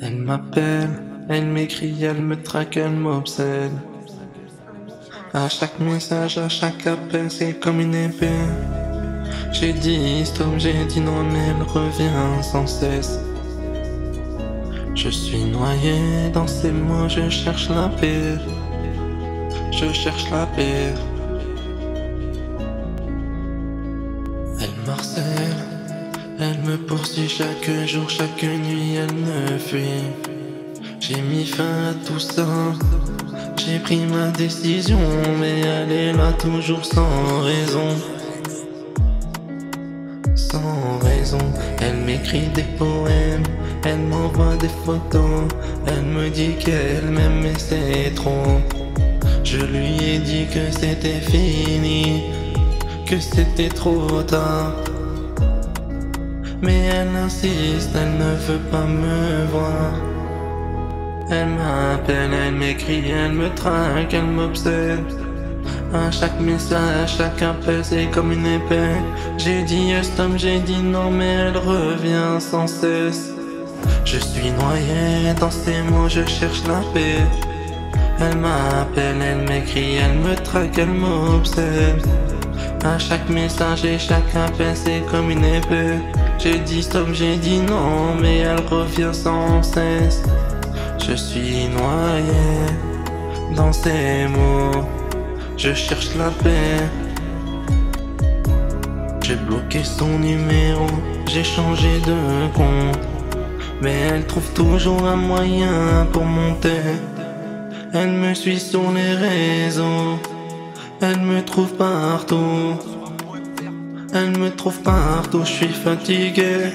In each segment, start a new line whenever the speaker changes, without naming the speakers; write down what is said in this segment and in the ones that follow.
Elle m'appelle, elle m'écrit, elle me traque, elle m'obsède. À chaque message, à chaque appel, c'est comme une épée. J'ai dit stop, j'ai dit non, mais elle revient sans cesse. Je suis noyé dans ces mots, je cherche la paix. Je cherche la paix. Elle m'harcèle, elle me poursuit chaque jour, chaque nuit, elle me fuit. J'ai mis fin à tout ça, j'ai pris ma décision, mais elle est là toujours sans raison. Sans raison, elle m'écrit des poèmes, elle m'envoie des photos, elle me dit qu'elle m'aime mais c'est trop. Je lui ai dit que c'était fini, que c'était trop tard. Mais elle insiste, elle ne veut pas me voir. Elle m'appelle, elle m'écrit, elle me traque, elle m'obsède. À chaque message, chaque appel, c'est comme une épée. J'ai dit stop, j'ai dit non, mais elle revient sans cesse. Je suis noyé dans ces mots, je cherche la paix. Elle m'appelle, elle m'écrit, elle me traque, elle m'obsède. À chaque message et chaque appel, c'est comme une épée. J'ai dit stop, j'ai dit non, mais elle revient sans cesse. Je suis noyé dans ces mots, je cherche la paix. J'ai bloqué son numéro, j'ai changé de compte, mais elle trouve toujours un moyen pour monter. Elle me suit sur les réseaux, elle me trouve partout. Elle me trouve partout, je suis fatigué.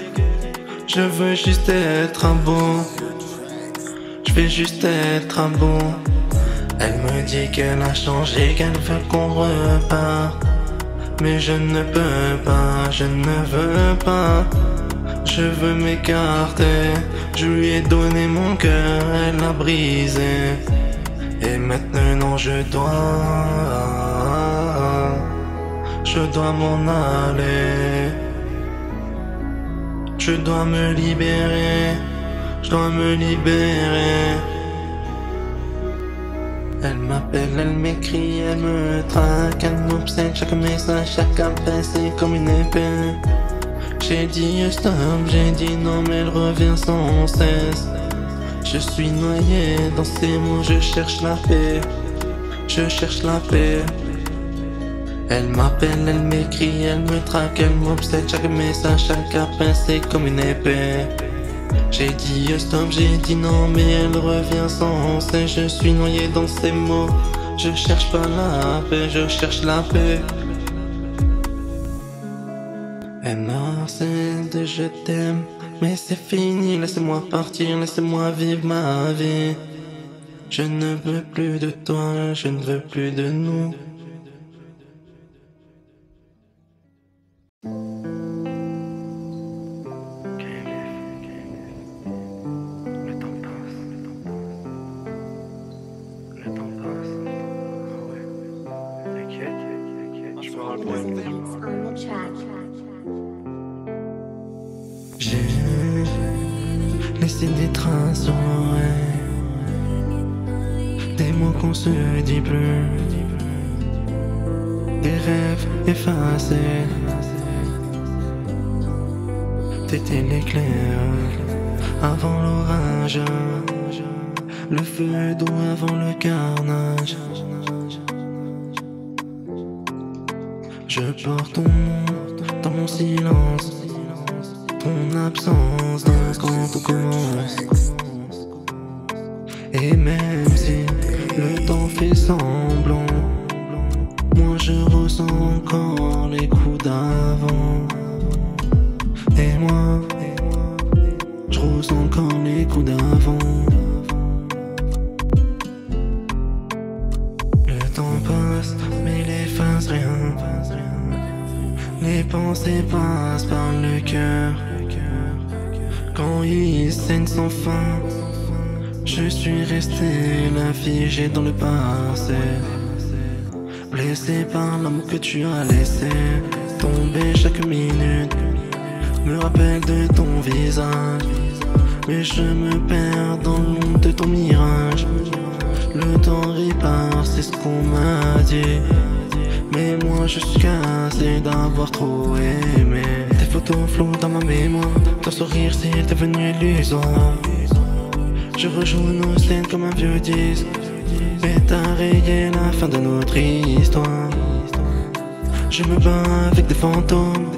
Je veux juste être un beau, je vais juste être un beau. Elle me dit qu'elle a changé, qu'elle veut qu'on repart. Mais je ne peux pas, je ne veux pas. Je veux m'écarter, je lui ai donné mon cœur, elle l'a brisé. Et maintenant je dois m'en aller. Je dois me libérer, je dois me libérer. Elle m'appelle, elle m'écrit, elle me traque, elle m'obsède. Chaque message, chaque appel, c'est comme une épée. J'ai dit stop, j'ai dit non, mais elle revient sans cesse. Je suis noyé dans ces mots, je cherche la paix. Je cherche la paix. Elle m'appelle, elle m'écrit, elle me traque, elle m'obsède. Chaque message, chaque appel, c'est comme une épée. J'ai dit stop, j'ai dit non, mais elle revient sans cesse. Je suis noyé dans ces mots, je cherche pas la paix, je cherche la paix. Elle m'harcèle de je t'aime, mais c'est fini, laissez-moi partir, laissez-moi vivre ma vie. Je ne veux plus de toi, je ne veux plus de nous. J'ai laissé des traces sur l'oreille, des mots qu'on se dit plus, des rêves effacés. T'étais l'éclair avant l'orage, le feu d'eau avant le carnage. Je porte ton nom dans mon silence, ton absence quand tout commence. Et même si le temps fait semblant, moi je ressens encore les coups d'avant. Et moi, je ressens encore les coups d'avant. Le temps passe, mais il efface rien. Les pensées passent par le cœur. Quand il saigne sans fin, je suis resté là figé dans le passé. Blessé par l'amour que tu as laissé tomber chaque minute, me rappelle de ton visage. mais je me perds dans l'ombre de ton mirage. Le temps répare, c'est ce qu'on m'a dit. Mais moi je suis cassé d'avoir trop aimé. Tes photos floues dans ma mémoire, ton sourire c'est devenu illusoire. Je rejoue nos scènes comme un vieux disque, mais t'as rayé la fin de notre histoire. Je me bats avec des fantômes,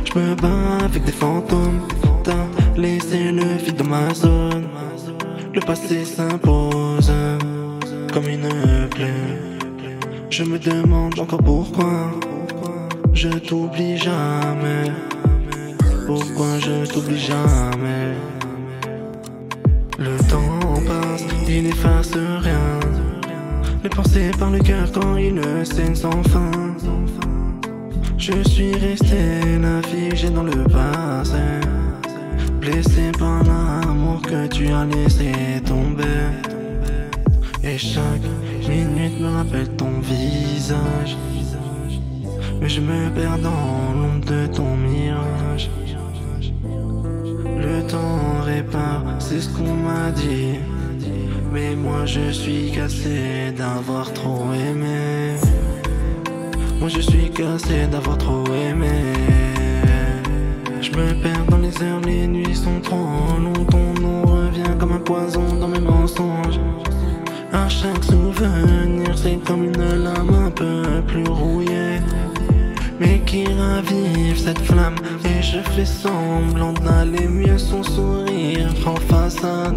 je me bats avec des fantômes. T'as laissé le vide dans ma zone, le passé s'impose comme une plaie. Je me demande encore pourquoi je t'oublie jamais. Pourquoi je t'oublie jamais. Le temps passe, il n'efface rien. Les pensées par le cœur quand il le saigne sans fin. Je suis resté là figé dans le passé, blessé par l'amour que tu as laissé tomber. Et chaque minute me rappelle ton visage, mais je me perds dans l'ombre de ton mirage. Le temps répare, c'est ce qu'on m'a dit, mais moi je suis cassé d'avoir trop aimé. Moi je suis cassé d'avoir trop aimé. Je me perds dans les heures, les nuits sont trop longues. Ton nom revient comme un poison dans mes mensonges. À chaque souvenir c'est comme une lame un peu plus rouillée, mais qui ravive cette flamme. Et je fais semblant d'aller mieux, son sourire en façade.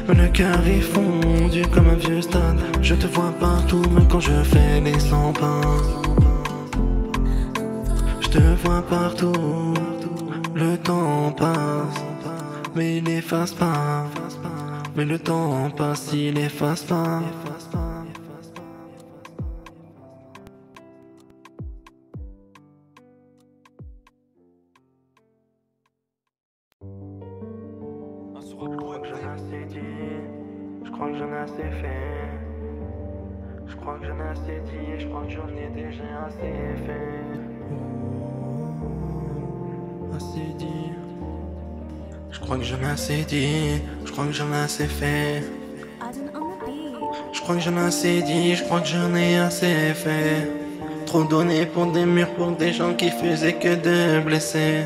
Le cœur est fondu comme un vieux stade. Je te vois partout même quand je fais les 100 pas. Je te vois partout. Le temps passe, mais il efface pas. Mais le temps passe, il efface pas. Je crois que j'en ai assez fait. Je crois que j'en ai assez dit. Je crois que j'en ai déjà assez fait. Assez dit. Je crois que j'en ai assez dit. Je crois que j'en ai assez fait. Je crois que j'en ai assez dit. Je crois que j'en ai assez fait. Trop donné pour des murs, pour des gens qui faisaient que de blesser.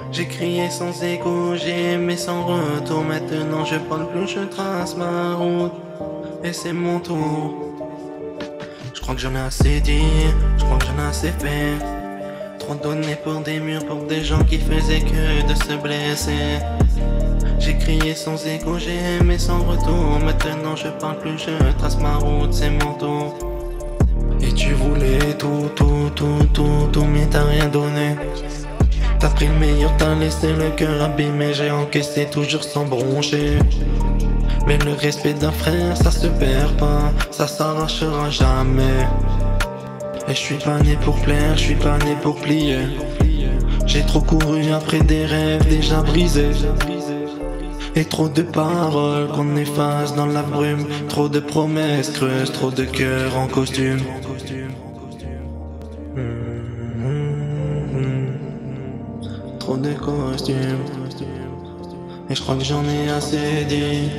J'ai crié sans écho, j'ai aimé sans retour. Maintenant je parle plus, je trace ma route, et c'est mon tour. Je crois que j'en ai assez dit, je crois que j'en ai assez fait. Trop donné pour des murs, pour des gens qui faisaient que de se blesser. J'ai crié sans écho, j'ai aimé sans retour. Maintenant je parle plus, je trace ma route, c'est mon tour. Et tu voulais tout, mais t'as rien donné. T'as pris le meilleur, t'as laissé le cœur abîmé. J'ai encaissé toujours sans broncher. Mais le respect d'un frère, ça se perd pas, ça s'arrachera jamais. Et je suis pas né pour plaire, je suis pas né pour plier. J'ai trop couru après des rêves déjà brisés. Et trop de paroles qu'on efface dans la brume. Trop de promesses creuses, trop de cœurs en costume. Trop de costumes. Et je crois que j'en ai assez dit.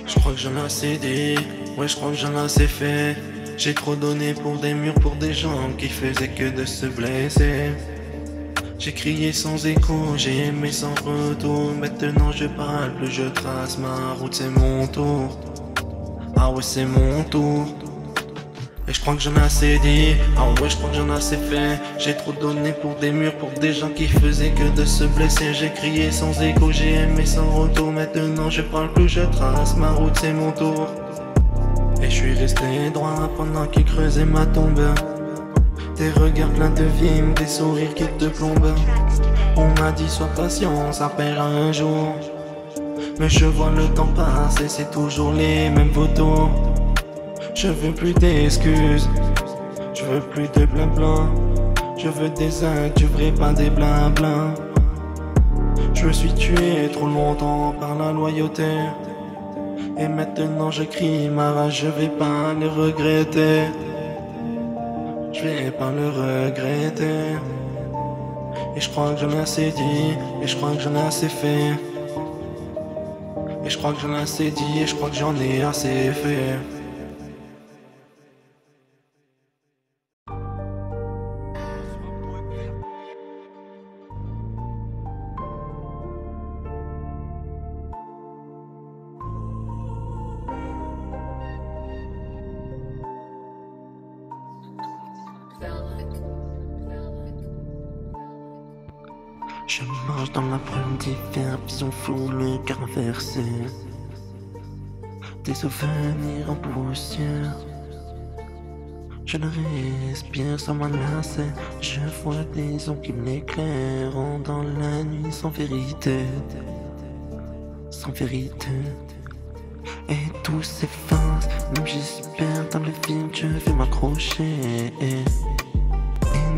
Je crois que j'en ai assez dit. Ouais, je crois que j'en ai assez fait. J'ai trop donné pour des murs, pour des gens qui faisaient que de se blesser. J'ai crié sans écho, j'ai aimé sans retour. Maintenant je parle plus, je trace ma route, c'est mon tour. Ah ouais, c'est mon tour. Et je crois que j'en ai assez dit. Ah ouais, je crois que j'en ai assez fait. J'ai trop donné pour des murs, pour des gens qui faisaient que de se blesser. J'ai crié sans écho, j'ai aimé sans retour. Maintenant je parle plus, je trace ma route, c'est mon tour. Et je suis resté droit pendant qu'ils creusaient ma tombe. Tes regards pleins de vime, des sourires qui te plombent. On m'a dit sois patient, ça paiera un jour. Mais je vois le temps passer, c'est toujours les mêmes photos. Je veux plus d'excuses, je veux plus de blabla. Je veux des actes, je veux pas des blabla. Je me suis tué trop longtemps par la loyauté. Et maintenant je crie ma rage, je vais pas le regretter. Je vais pas le regretter. Et je crois que j'en ai assez dit, et je crois que j'en ai assez fait. Et je crois que j'en ai assez dit, et je crois que j'en ai assez fait. Je marche dans la brume d'hiver, vision floue, le cœur inversé. Des souvenirs en poussière. Je le respire sans m'enlacer. Je vois des ondes qui m'éclairent dans la nuit sans vérité. Sans vérité. Et tout s'efface, même j'espère dans le film, je vais m'accrocher.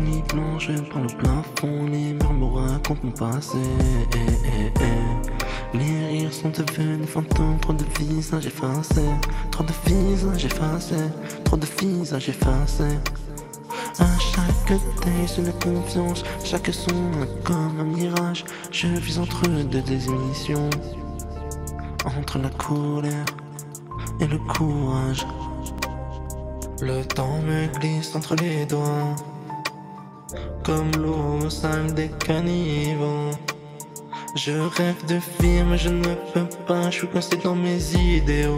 Nuit blanche, je prends le plafond, les murmures racontent mon passé. Les rires sont devenus fantômes, trop de visages effacés. Trop de visages effacés, trop de visages effacés. À chaque texte, une confiance, chaque son comme un mirage. Je vis entre deux désémissions, entre la colère et le courage. Le temps me glisse entre les doigts, comme l'eau sale des caniveaux. Je rêve de filles mais je ne peux pas, je suis coincé dans mes idéaux.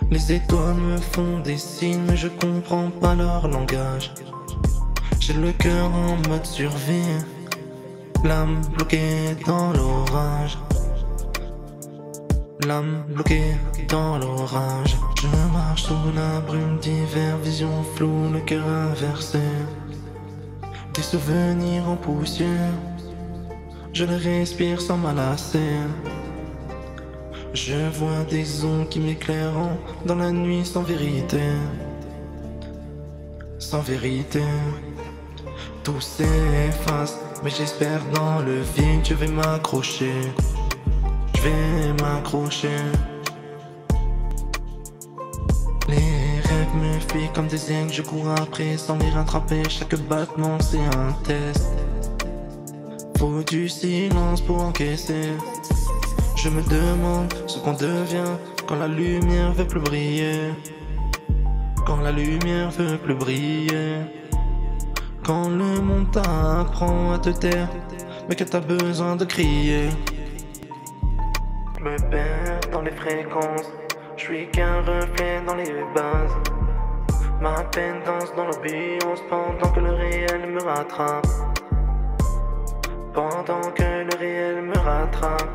Les étoiles me font des signes mais je comprends pas leur langage. J'ai le cœur en mode survie, l'âme bloquée dans l'orage. L'âme bloquée dans l'orage. Je marche sous la brume d'hiver, vision floue, le cœur inversé. Des souvenirs en poussière, je les respire sans m'enlacer. Je vois des ondes qui m'éclairent dans la nuit sans vérité. Sans vérité, tout s'efface, mais j'espère dans le vide, je vais m'accrocher. Je vais m'accrocher. Les rêves me fuient comme des aigles, je cours après sans les rattraper. Chaque battement c'est un test. Faut du silence pour encaisser. Je me demande ce qu'on devient quand la lumière veut plus briller. Quand la lumière veut plus briller. Quand le monde t'apprend à te taire, mais que t'as besoin de crier. Je me perds dans les fréquences, je suis qu'un reflet dans les bases. Ma peine danse dans l'ambiance pendant que le réel me rattrape. Pendant que le réel me rattrape,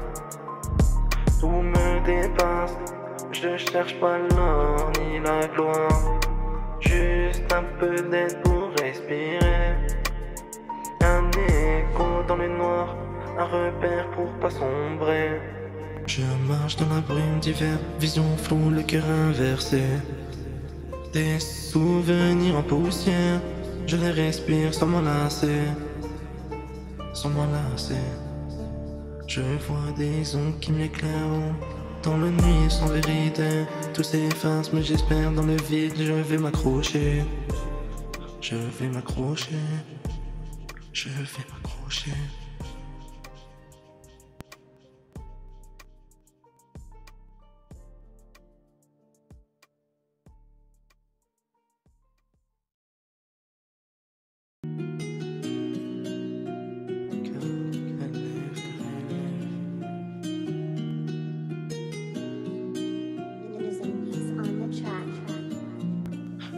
tout me dépasse. Je cherche pas l'or ni la gloire, juste un peu d'aide pour respirer. Un écho dans le noir, un repère pour pas sombrer. Je marche dans la brume d'hiver, vision floue, le cœur inversé. Des souvenirs en poussière, je les respire sans m'enlacer. Sans m'enlacer. Je vois des ondes qui m'éclairent dans la nuit sans vérité. Tout s'efface mais j'espère dans le vide, je vais m'accrocher. Je vais m'accrocher. Je vais m'accrocher.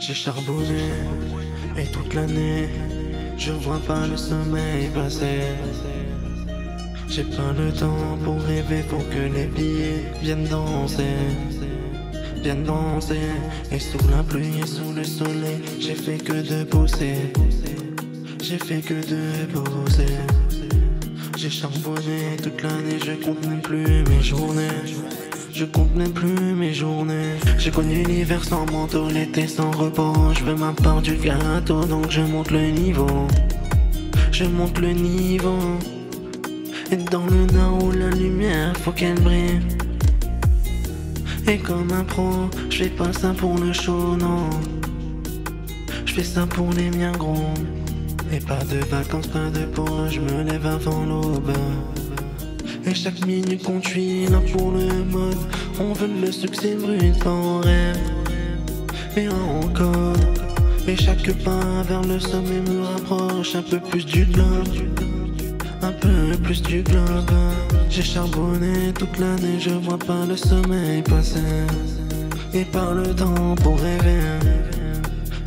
J'ai charbonné et toute l'année je vois pas le sommeil passer. J'ai pas le temps pour rêver, pour que les billets viennent danser. Viennent danser. Et sous la pluie et sous le soleil, j'ai fait que de bosser. J'ai fait que de bosser. J'ai charbonné toute l'année, je compte même plus mes journées. Je compte même plus mes journées. J'ai connu l'hiver sans manteau, l'été sans repos. Je veux ma part du gâteau, donc je monte le niveau. Je monte le niveau. Et dans le nord où la lumière, faut qu'elle brille. Et comme un pro, je fais pas ça pour le show, non. Je fais ça pour les miens gros. Et pas de vacances, pas de pause, je me lève avant l'aube. Et chaque minute compte, je suis là pour le mode. On veut le succès brut, pas en rêve. Et encore. Et chaque pas vers le sommet me rapproche un peu plus du globe. Un peu plus du globe. J'ai charbonné toute l'année, je vois pas le sommeil passer. Et par le temps pour rêver.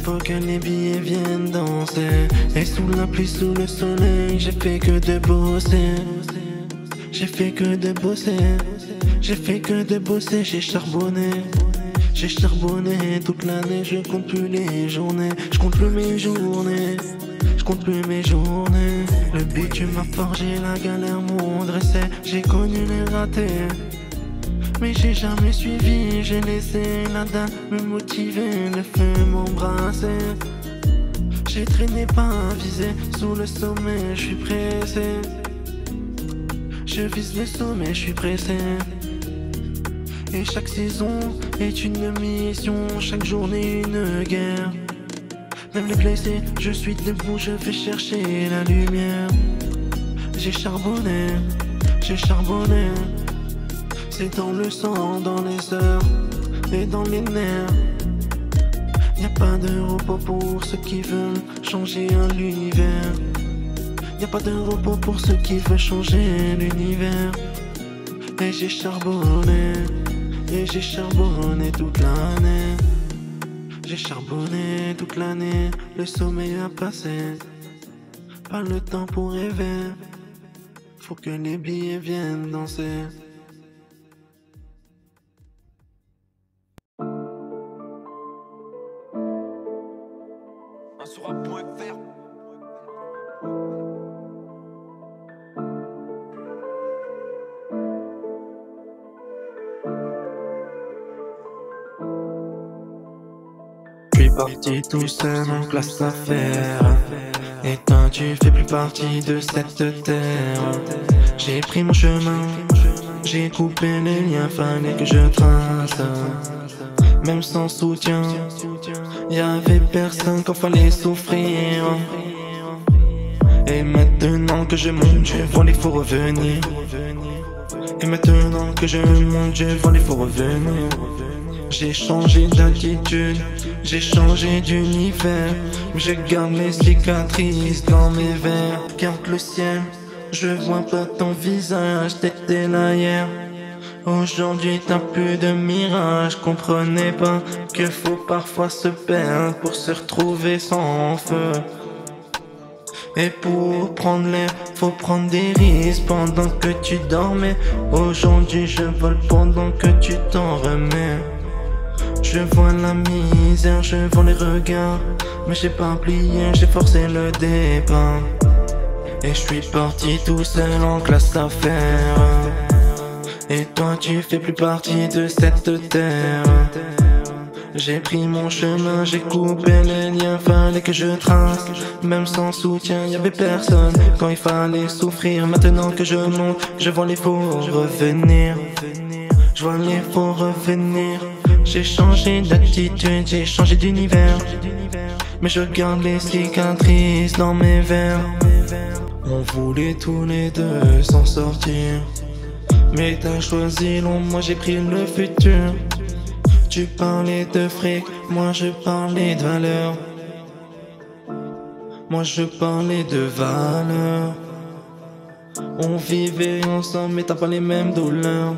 Faut que les billets viennent danser. Et sous la pluie, sous le soleil, j'ai fait que de bosser. J'ai fait que de bosser. J'ai fait que de bosser, j'ai charbonné. J'ai charbonné toute l'année, je compte plus les journées. Je compte plus mes journées. Je compte plus mes journées. Le bitume m'a forgé, la galère m'ont dressé. J'ai connu les ratés, mais j'ai jamais suivi. J'ai laissé la dalle me motiver, le feu m'embrasser. J'ai traîné pas visé, sous le sommet je suis pressé. Je vise le sommet, je suis pressé. Et chaque saison est une mission, chaque journée une guerre. Même les blessés, je suis debout, je vais chercher la lumière. J'ai charbonné, j'ai charbonné. C'est dans le sang, dans les heures et dans les nerfs. Y'a pas de repos pour ceux qui veulent changer l'univers. Y'a pas de repos pour ceux qui veulent changer l'univers. Et j'ai charbonné. Et j'ai charbonné toute l'année. J'ai charbonné toute l'année. Le sommeil a passé. Pas le temps pour rêver. Faut que les billets viennent danser.
Insura.fr.
Parti tout seul en classe à faire. Et toi tu fais plus partie de cette terre. J'ai pris mon chemin, j'ai coupé les liens, fallait que je trace. Même sans soutien, y'avait personne quand fallait souffrir. Et maintenant que je monte, je vois les faux revenir. Et maintenant que je monte, je vois les faux revenir. J'ai changé d'attitude, j'ai changé d'univers. Mais je garde les cicatrices dans mes vers. Regarde le ciel, je vois pas ton visage, t'étais là hier. Aujourd'hui t'as plus de mirage. Comprenez pas que faut parfois se perdre pour se retrouver sans feu. Et pour prendre l'air, faut prendre des risques pendant que tu dormais. Aujourd'hui je vole pendant que tu t'en remets. Je vois la misère, je vois les regards. Mais j'ai pas oublié, j'ai forcé le départ. Et je suis parti tout seul en classe à faire. Et toi tu fais plus partie de cette terre. J'ai pris mon chemin, j'ai coupé les liens, fallait que je trace. Même sans soutien, y'avait personne quand il fallait souffrir. Maintenant que je monte, je vois les faux revenir. Je vois les faux revenir. J'ai changé d'attitude, j'ai changé d'univers. Mais je garde les cicatrices dans mes vers. On voulait tous les deux s'en sortir. Mais t'as choisi l'ombre, moi j'ai pris le futur. Tu parlais de fric, moi je parlais de valeur. Moi je parlais de valeur. On vivait ensemble mais t'as pas les mêmes douleurs.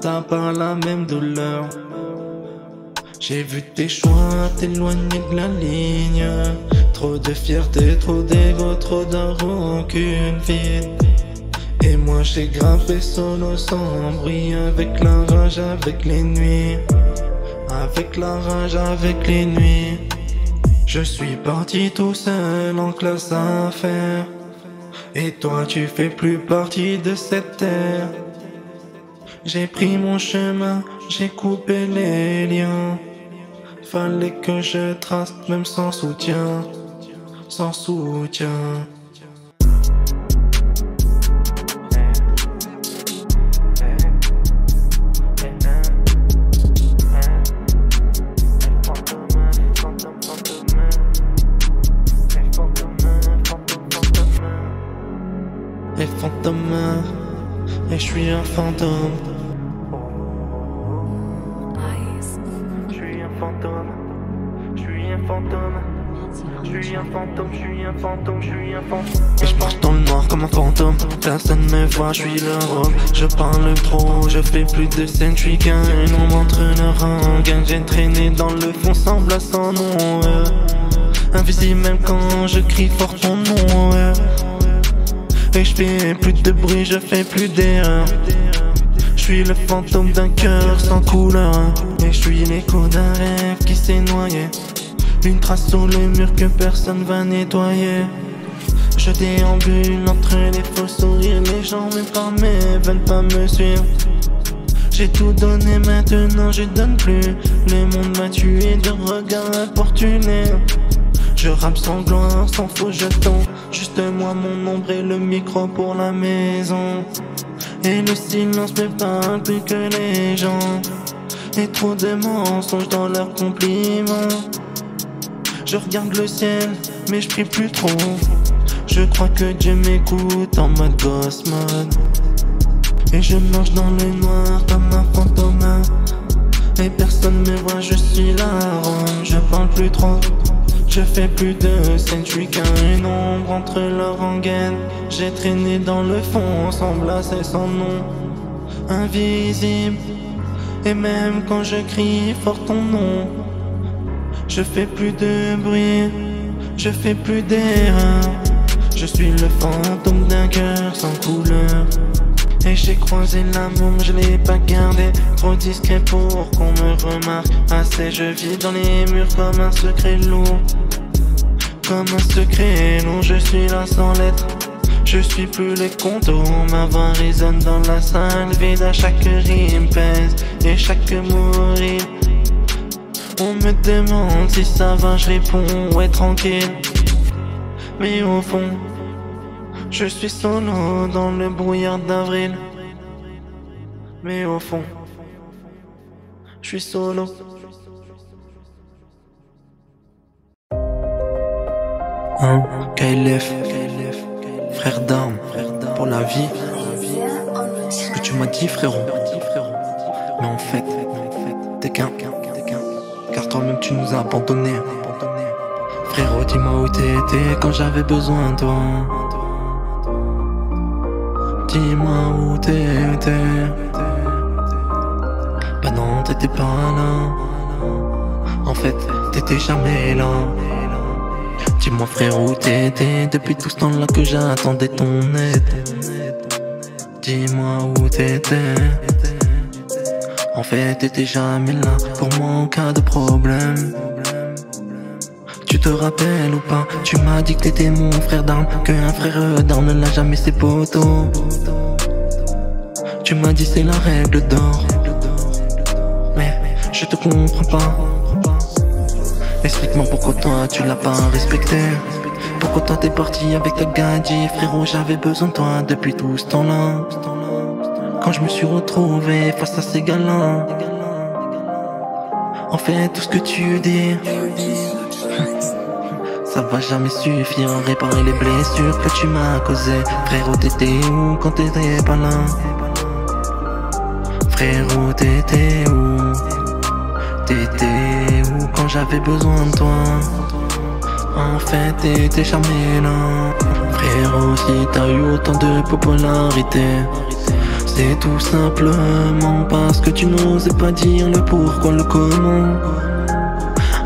T'as pas la même douleur. J'ai vu tes choix t'éloigner de la ligne. Trop de fierté, trop d'ego, trop de rancune vide. Et moi j'ai grimpé solo sans bruit. Avec la rage, avec les nuits. Avec la rage, avec les nuits. Je suis parti tout seul en classe à faire. Et toi tu fais plus partie de cette terre. J'ai pris mon chemin, j'ai coupé les liens. Fallait que je trace même sans soutien. Sans soutien. fantôme, et je suis un fantôme. Je suis un fantôme, je suis un fantôme. Je suis un fantôme, je suis un fantôme, je suis un fantôme. Et je marche dans le noir comme un fantôme. Personne me voit, je suis le rôle. Je parle trop, je fais plus de scène, je suis qu'un ombre entre le rang. J'ai traîné dans le fond sans place, sans nom. Invisible même quand je crie fort ton nom. Et je fais plus de bruit, je fais plus d'erreur. Je suis le fantôme d'un cœur sans couleur. Et je suis l'écho d'un rêve qui s'est noyé. Une trace sur le mur que personne va nettoyer. Je déambule entre les faux sourires. Les gens m'effraient, veulent pas me suivre. J'ai tout donné, maintenant je donne plus. Le monde m'a tué de regards importunés. Je rappe sanglant, sans faux jetons. Juste moi, mon ombre et le micro pour la maison. Et le silence me parle plus que les gens. Et trop de mensonges dans leurs compliments. Je regarde le ciel, mais je prie plus trop. Je crois que Dieu m'écoute en mode gosse mode. Et je marche dans le noir comme un fantôme. Et personne me voit, je suis la ronde. Je parle plus trop, je fais plus de scène. Je suis qu'un ombre entre leurs rengaines. J'ai traîné dans le fond, sans place et sans nom. Invisible, et même quand je crie fort ton nom. Je fais plus de bruit, je fais plus d'erreur. Je suis le fantôme d'un cœur sans couleur. Et j'ai croisé l'amour mais je l'ai pas gardé. Trop discret pour qu'on me remarque assez. Je vis dans les murs comme un secret lourd. Comme un secret lourd, je suis là sans lettres. Je suis plus les contours, ma voix résonne dans la salle vide. À chaque rime pèse et chaque mot rime. On me demande si ça va, je réponds ouais tranquille. Mais au fond, je suis solo dans le brouillard d'avril. Mais au fond, je suis solo. KLF, frère d'armes, pour la vie. Ce que tu m'as dit frérot. Mais en fait, t'es qu'un. Car toi-même tu nous as abandonnés. Frérot, dis-moi où t'étais quand j'avais besoin de toi. Dis-moi où t'étais. Bah non, t'étais pas là. En fait, t'étais jamais là. Dis-moi frérot où t'étais depuis tout ce temps-là que j'attendais ton aide. Dis-moi où t'étais. En fait, t'étais jamais là pour moi en cas de problème. Tu te rappelles ou pas? Tu m'as dit que t'étais mon frère d'armes, qu'un frère d'armes ne l'a jamais ses poteaux. Tu m'as dit c'est la règle d'or, mais je te comprends pas. Explique-moi pourquoi toi tu l'as pas respecté. Pourquoi toi t'es parti avec ta gadget? Frérot, j'avais besoin de toi depuis tout ce temps-là. Quand je me suis retrouvé face à ces gars-là. En fait, tout ce que tu dis, ça va jamais suffire à réparer les blessures que tu m'as causées. Frérot, t'étais où quand t'étais pas là? Frérot, t'étais où? T'étais où quand j'avais besoin de toi? En fait, t'étais jamais là. Frérot, si t'as eu autant de popularité, c'est tout simplement parce que tu n'osais pas dire le pourquoi, le comment.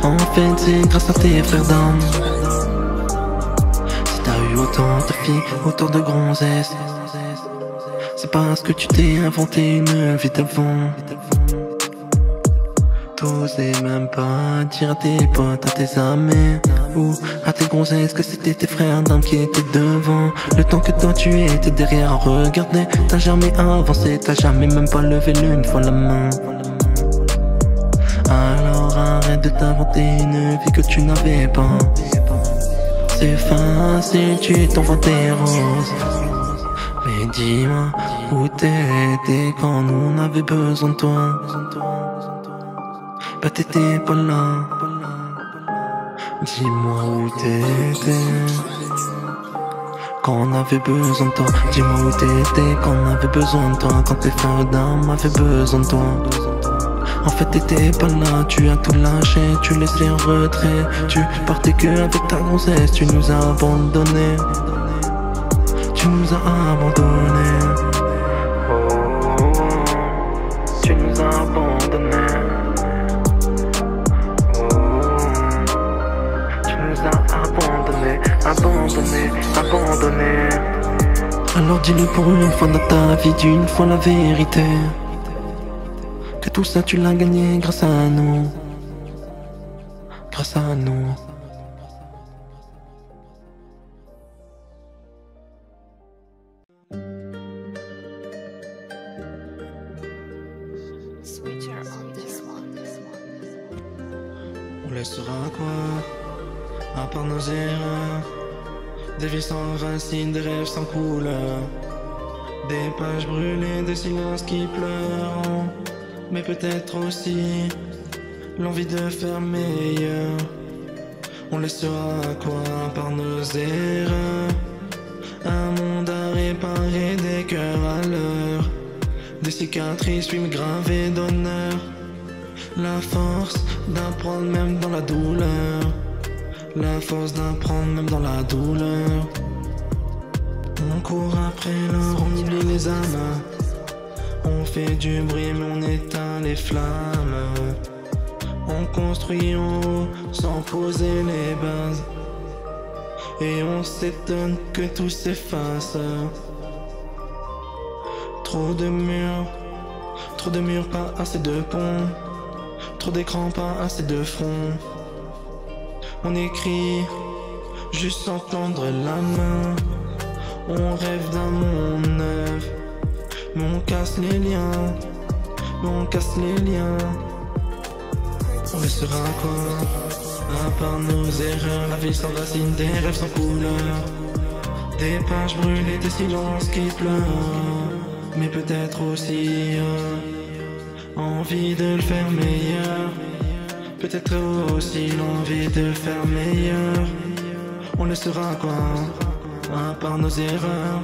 En fait, c'est grâce à tes frères d'armes. Si t'as eu autant de filles, autant de gonzesses, c'est parce que tu t'es inventé une vie d'avant. T'osais même pas dire à tes potes, à tes amis ou à tes gonzesses que c'était tes frères d'armes qui étaient devant. Le temps que toi tu étais derrière à regarder, t'as jamais avancé, t'as jamais même pas levé l'une fois la main. Alors arrête de t'inventer une vie que tu n'avais pas. C'est facile, tu t'envoies des roses. Mais dis-moi où t'étais quand nous on avait besoin de toi. Bah t'étais pas là. Dis-moi où t'étais quand on avait besoin de toi. Dis-moi où t'étais quand on avait besoin de toi. Quand les fardins m'avaient besoin de toi. En fait t'étais pas là, tu as tout lâché, tu laissais en retrait. Tu partais que avec ta grossesse, tu nous as abandonnés. Tu nous as abandonnés. Tu nous as abandonnés. Tu nous as abandonnés, abandonnés, abandonnés. Alors dis-le pour une fois dans ta vie, d'une fois la vérité. Que tout ça tu l'as gagné grâce à nous. Grâce à nous. On laissera quoi à part nos erreurs? Des vies sans racines, des rêves sans couleur. Des pages brûlées, des silences qui pleurent. Mais peut-être aussi l'envie de faire meilleur. On laissera quoi à part nos erreurs? Un monde à réparer, des cœurs à l'heure. Des cicatrices, oui mais gravées d'honneur. La force d'apprendre même dans la douleur. La force d'apprendre même dans la douleur. On court après l'or, on oublie les âmes. On fait du bruit mais on éteint les flammes. On construit en haut sans poser les bases. Et on s'étonne que tout s'efface. Trop de murs, pas assez de ponts. Trop d'écrans, pas assez de front. On écrit juste sans tendre la main. On rêve d'un monde neuf. Mais on casse les liens. Mais on casse les liens. On laissera quoi à part nos erreurs? La vie sans racines, des rêves sans couleur. Des pages brûlées, des silences qui pleurent. Mais peut-être aussi envie de le faire meilleur. Peut-être aussi l'envie de le faire meilleur. On laissera quoi à part nos erreurs?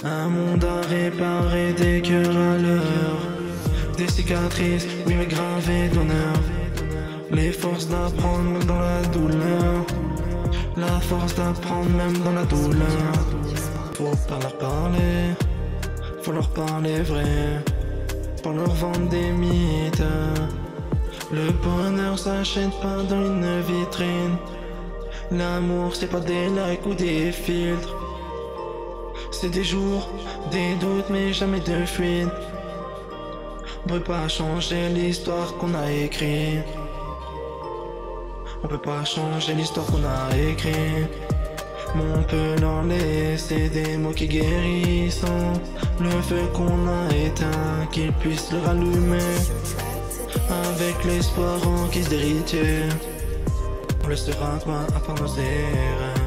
Un monde à réparer, des cœurs à l'heure. Des cicatrices, oui mais gravées d'honneur. Les forces d'apprendre même dans la douleur. La force d'apprendre même dans la douleur. Faut pas leur parler, faut leur parler vrai. Pour leur vendre des mythes. Le bonheur s'achète pas dans une vitrine. L'amour c'est pas des likes ou des filtres. C'est des jours, des doutes mais jamais de fuite. On peut pas changer l'histoire qu'on a écrite. On peut pas changer l'histoire qu'on a écrite. Mais on peut leur laisser des mots qui guérissent. Le feu qu'on a éteint, qu'ils puissent le rallumer. Avec l'espoir en guise d'héritier. On laissera quoi à part nos erreurs?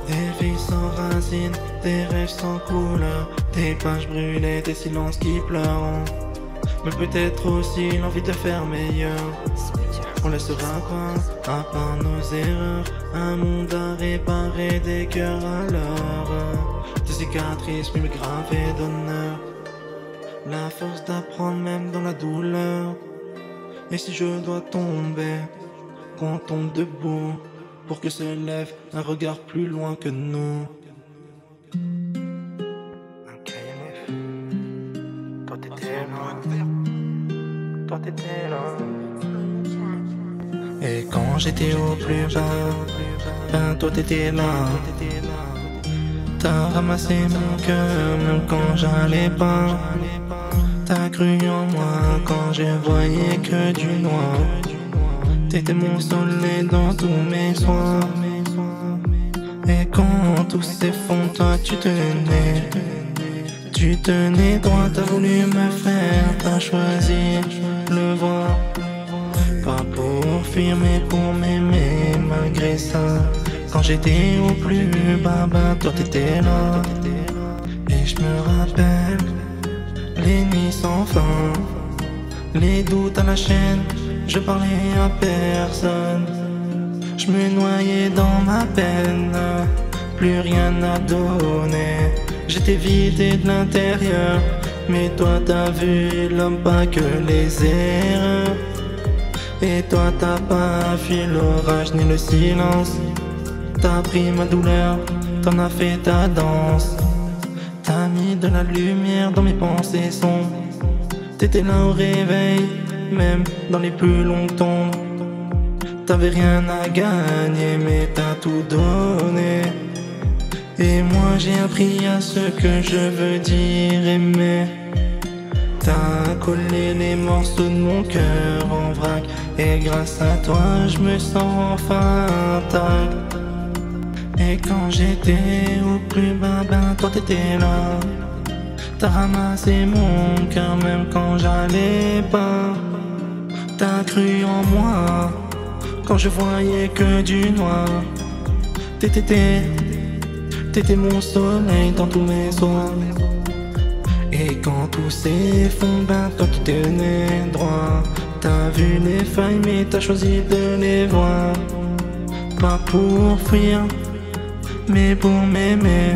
Des vies sans racines, des rêves sans couleur. Des pages brûlées, des silences qui pleurent. Mais peut-être aussi l'envie de faire meilleur. On laissera quoi à part nos erreurs? Un monde à réparer, des cœurs à l'heure. Des cicatrices, mais gravées d'honneur. La force d'apprendre même dans la douleur. Et si je dois tomber, qu'on tombe debout, pour que se lève un regard plus loin que nous. Toi t'étais là, toi t'étais là. Et quand j'étais au plus bas, ben toi t'étais là. T'as ramassé mon cœur même quand j'allais pas. T'as cru en moi quand je voyais que du noir. T'étais mon soleil dans tous mes soirs. Et quand tout s'effondre, toi tu tenais. Tu tenais droit, t'as voulu me faire. T'as choisi le voir. Pas pour fuir mais pour m'aimer malgré ça. Quand j'étais au plus bas, bah toi t'étais là. Et je me rappelle les nuits sans fin, les doutes à la chaîne, je parlais à personne. Je me noyais dans ma peine, plus rien à donner. J'étais vidé de l'intérieur, mais toi t'as vu l'homme pas que les erreurs. Et toi t'as pas fui l'orage ni le silence. T'as pris ma douleur, t'en as fait ta danse. T'as mis de la lumière dans mes pensées sombres. T'étais là au réveil, même dans les plus longues tombes. T'avais rien à gagner, mais t'as tout donné. Et moi j'ai appris à ce que je veux dire aimer. T'as collé les morceaux de mon cœur en vrac. Et grâce à toi je me sens enfin intact. Et quand j'étais au plus bas, ben toi t'étais là. T'as ramassé mon cœur même quand j'allais pas. T'as cru en moi quand je voyais que du noir. T'étais mon soleil dans tous mes soirs. Et quand tout s'effondre, ben toi tu tenais droit. T'as vu les failles mais t'as choisi de les voir. Pas pour fuir, mais pour m'aimer.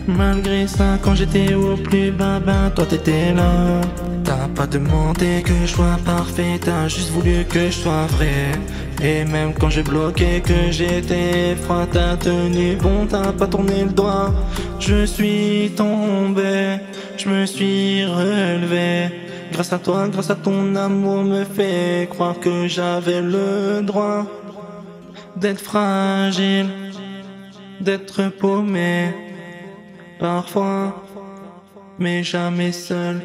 Malgré ça, quand j'étais au plus bas, ben toi t'étais là. T'as pas demandé que je sois parfait, t'as juste voulu que je sois vrai. Et même quand j'ai bloqué, que j'étais froid, t'as tenu bon, t'as pas tourné le doigt. Je suis tombé, je me suis relevé. Grâce à toi, grâce à ton amour me fait croire que j'avais le droit d'être fragile, d'être paumé. Parfois, mais jamais seul.